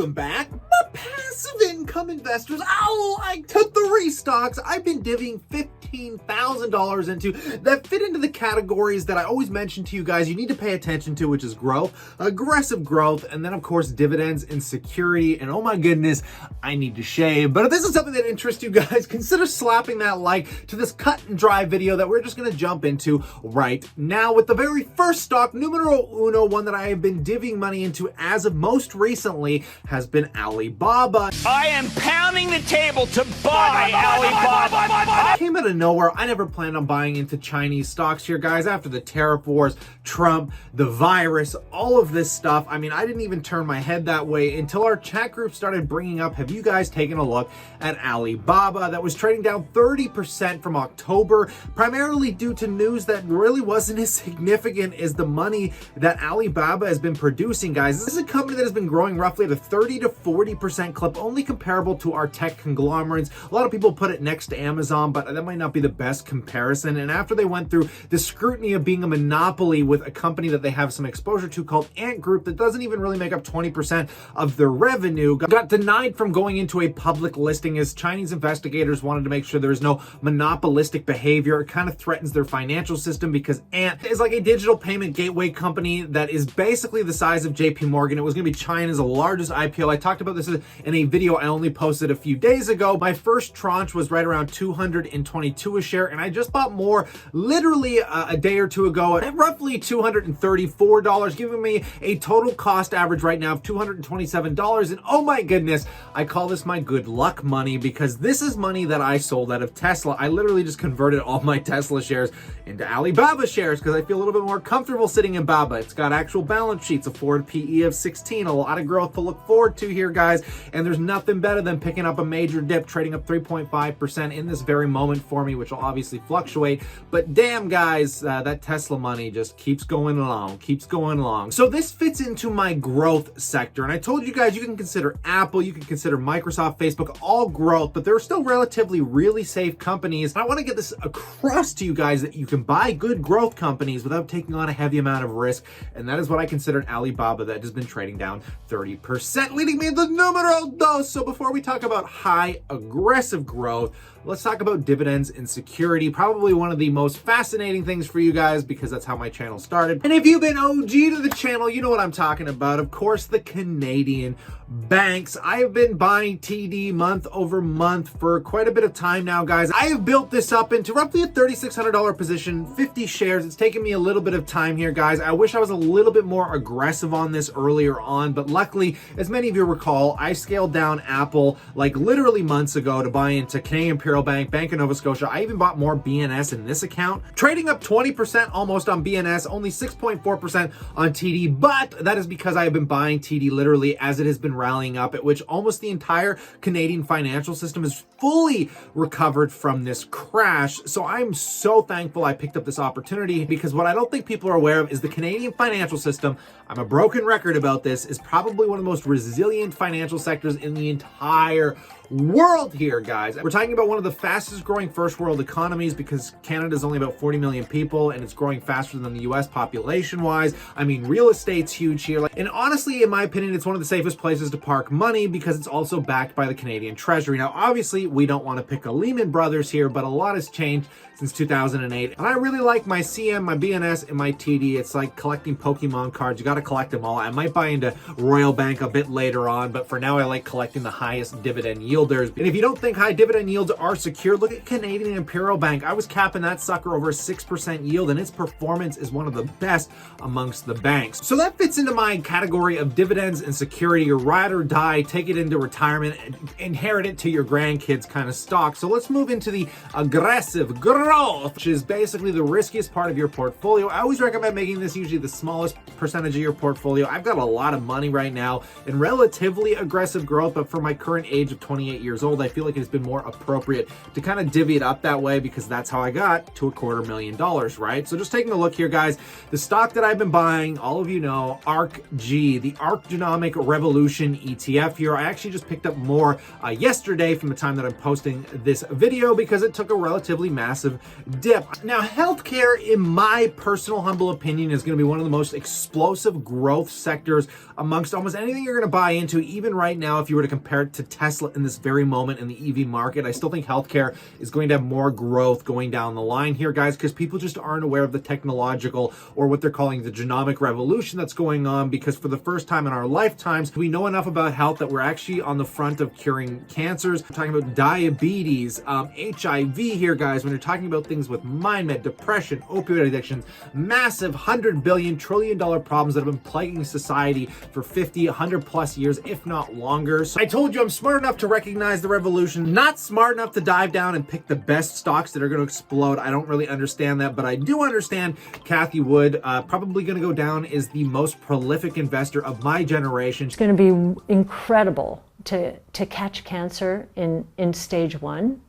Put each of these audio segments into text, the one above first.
Welcome back, my passive income investors. Oh, I took 3 stocks I've been divvying $15,000 into that fit into the categories that I always mention to you guys you need to pay attention to, which is growth, aggressive growth, and then of course dividends and security. And oh my goodness, I need to shave. But if this is something that interests you guys, consider slapping that like to this cut and dry video that we're just going to jump into right now with the very first stock, numero uno, one that I have been divvying money into as of most recently has been Alibaba. I am pounding the table to buy Alibaba. It came out of nowhere. I never planned on buying into Chinese stocks here, guys. After the tariff wars, Trump, the virus, all of this stuff. I mean, I didn't even turn my head that way until our chat group started bringing up, have you guys taken a look at Alibaba? That was trading down 30% from October, primarily due to news that really wasn't as significant as the money that Alibaba has been producing, guys. This is a company that has been growing roughly at a 30 to 40% clip, only comparable to our tech conglomerates. A lot of people put it next to Amazon, but that might not be the best comparison. And after they went through the scrutiny of being a monopoly with a company that they have some exposure to called Ant Group that doesn't even really make up 20% of their revenue, got denied from going into a public listing as Chinese investigators wanted to make sure there was no monopolistic behavior. It kind of threatens their financial system because Ant is like a digital payment gateway company that is basically the size of JP Morgan. It was going to be China's largest IPO. I talked about this in a video I only posted a few days ago. My first tranche was right around 222 a share, and I just bought more literally a day or two ago at roughly $234, giving me a total cost average right now of $227. And oh my goodness, I call this my good luck money because this is money that I sold out of Tesla. I literally just converted all my Tesla shares into Alibaba shares because I feel a little bit more comfortable sitting in Baba. It's got actual balance sheets, a forward PE of 16, a lot of growth to look forward to here, guys. And there's nothing better than picking up a major dip, trading up 3.5% in this very moment for me, which will obviously fluctuate. But damn, guys, that Tesla money just keeps going along, keeps going along. So this fits into my growth sector. And I told you guys, you can consider Apple, you can consider Microsoft, Facebook, all growth, but they're still relatively really safe companies. And I want to get this across to you guys that you can buy good growth companies without taking on a heavy amount of risk. And that is what I considered Alibaba that has been trading down 30%, leading me into numero dos. So before we talk about high aggressive growth, let's talk about dividends and security. Probably one of the most fascinating things for you guys because that's how my channel started. And if you've been OG to the channel, you know what I'm talking about. Of course, the Canadian banks. I have been buying TD month over month for quite a bit of time now, guys. I have built this up into roughly a $3,600 position, 50 shares. It's taken me a little bit of time here, guys. I wish I was a little bit more aggressive on this earlier on, but luckily, as many of you recall, I scaled down Apple like literally months ago to buy into Canadian Imperial Bank, Bank of Nova Scotia. I even bought more BNS in this account, trading up 20% almost on BNS, only 6.4% on TD, but that is because I have been buying TD literally as it has been rallying up, at which almost the entire Canadian financial system is fully recovered from this crash. So I'm so thankful I picked up this opportunity because what I don't think people are aware of is the Canadian financial system. I'm a broken record about this, is probably one of the most resilient financial sectors in the entire world here, guys. We're talking about one of the fastest growing first world economies because Canada is only about 40 million people and it's growing faster than the US population wise. I mean, real estate's huge here. And honestly, in my opinion, it's one of the safest places to park money because it's also backed by the Canadian Treasury. Now, obviously, we don't want to pick a Lehman Brothers here, but a lot has changed since 2008. And I really like my CM, my BNS, and my TD. It's like collecting Pokemon cards. You got to collect them all. I might buy into Royal Bank a bit later on, but for now, I like collecting the highest dividend yielders. And if you don't think high dividend yields are secure, look at Canadian Imperial Bank. I was capping that sucker over a 6% yield, and its performance is one of the best amongst the banks. So that fits into my category of dividends and security, your ride or die, take it into retirement, and inherit it to your grandkids kind of stock. So let's move into the aggressive growth, which is basically the riskiest part of your portfolio. I always recommend making this usually the smallest percentage of your portfolio. I've got a lot of money right now in relatively aggressive growth, but for my current age of 28 28 years old, I feel like it's been more appropriate to kind of divvy it up that way because that's how I got to $250,000, right? So just taking a look here, guys, the stock that I've been buying, all of you know, ARC-G, the ARC Genomic Revolution ETF here. I actually just picked up more yesterday from the time that I'm posting this video because it took a relatively massive dip. Now, healthcare, in my personal humble opinion, is going to be one of the most explosive growth sectors amongst almost anything you're going to buy into. Even right now, if you were to compare it to Tesla in this very moment in the EV market, I still think healthcare is going to have more growth going down the line here, guys, because people just aren't aware of the technological, or what they're calling the genomic revolution that's going on, because for the first time in our lifetimes, we know enough about health that we're actually on the front of curing cancers. We're talking about diabetes, HIV here, guys, when you're talking about things with mind med, depression, opioid addiction, massive $100 billion, trillion problems that have been plaguing society for 50, 100 plus years, if not longer. So I told you I'm smart enough to recognize the revolution, not smart enough to dive down and pick the best stocks that are going to explode. I don't really understand that, but I do understand Cathie Wood, probably going to go down as the most prolific investor of my generation. It's going to be incredible to catch cancer in stage 1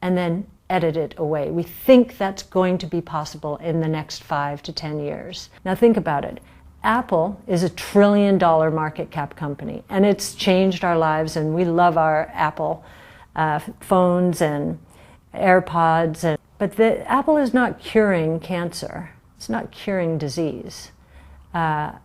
and then edit it away. We think that's going to be possible in the next 5 to 10 years. Now think about it. Apple is $1 trillion market cap company, and it's changed our lives, and we love our Apple phones and AirPods. But Apple is not curing cancer. It's not curing disease.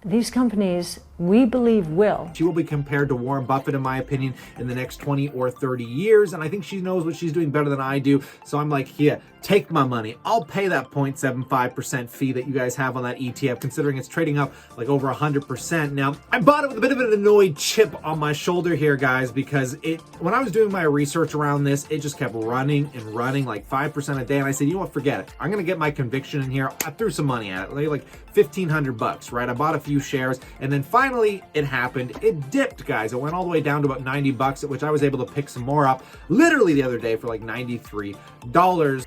These companies, we believe, will. She will be compared to Warren Buffett, in my opinion, in the next 20 or 30 years. And I think she knows what she's doing better than I do. So I'm like, yeah, take my money. I'll pay that 0.75% fee that you guys have on that ETF, considering it's trading up like over 100%. Now, I bought it with a bit of an annoyed chip on my shoulder here, guys, because when I was doing my research around this, it just kept running and running like 5% a day. And I said, you know what, forget it. I'm going to get my conviction in here. I threw some money at it, like $1,500, right? I bought a few shares, and then finally it happened. It dipped, guys. It went all the way down to about $90, at which I was able to pick some more up literally the other day for like $93.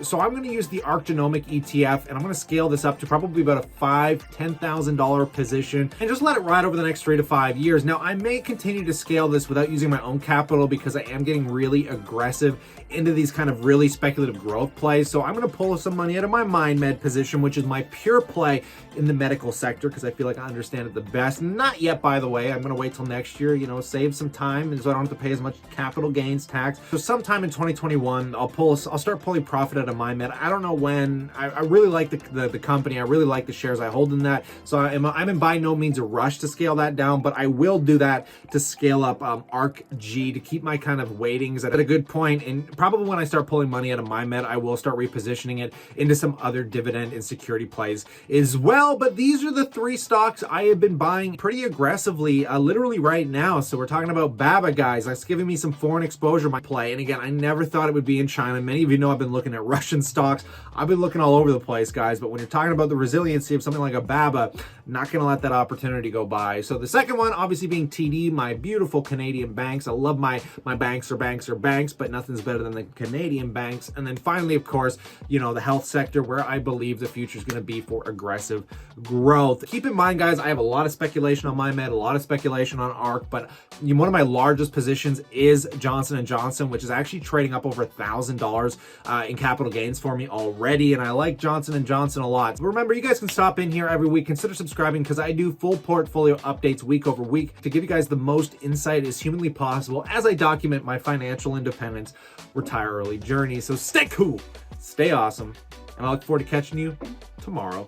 So I'm going to use the ARC Genomic ETF, and I'm going to scale this up to probably about a $10,000 position and just let it ride over the next 3 to 5 years. Now, I may continue to scale this without using my own capital because I am getting really aggressive into these kind of really speculative growth plays. So I'm going to pull some money out of my mind med position, which is my pure play in the medical sector, because I feel like I understand it the best. Not yet, by the way. I'm going to wait till next year, you know, save some time, and so I don't have to pay as much capital gains tax. So sometime in 2021, I'll start pulling profit out of my med. I don't know when. I really like the company. I really like the shares I hold in that. So I'm in by no means a rush to scale that down, but I will do that to scale up ARC-G to keep my kind of weightings at a good point. And probably when I start pulling money out of my med, I will start repositioning it into some other dividend and security plays as well. But these are the 3 stocks I have been buying pretty aggressively, literally right now. So we're talking about BABA, guys. That's giving me some foreign exposure my play. And again, I never thought it would be in China. Many of you know I've been looking at Russian stocks. I've been looking all over the place, guys. But when you're talking about the resiliency of something like a BABA, not going to let that opportunity go by. So the second one, obviously being TD, my beautiful Canadian banks. I love my banks are banks, but nothing's better than the Canadian banks. And then finally, of course, you know, the health sector, where I believe the future is going to be for aggressive growth. Keep in mind, guys, I have a lot of speculation on my med, a lot of speculation on ARC, but one of my largest positions is Johnson & Johnson, which is actually trading up over $1,000 in capital gains for me already. And I like Johnson & Johnson a lot. But remember, you guys can stop in here every week. Consider subscribing, because I do full portfolio updates week over week to give you guys the most insight as humanly possible as I document my financial independence retire early journey. So stay cool, stay awesome, and I look forward to catching you tomorrow.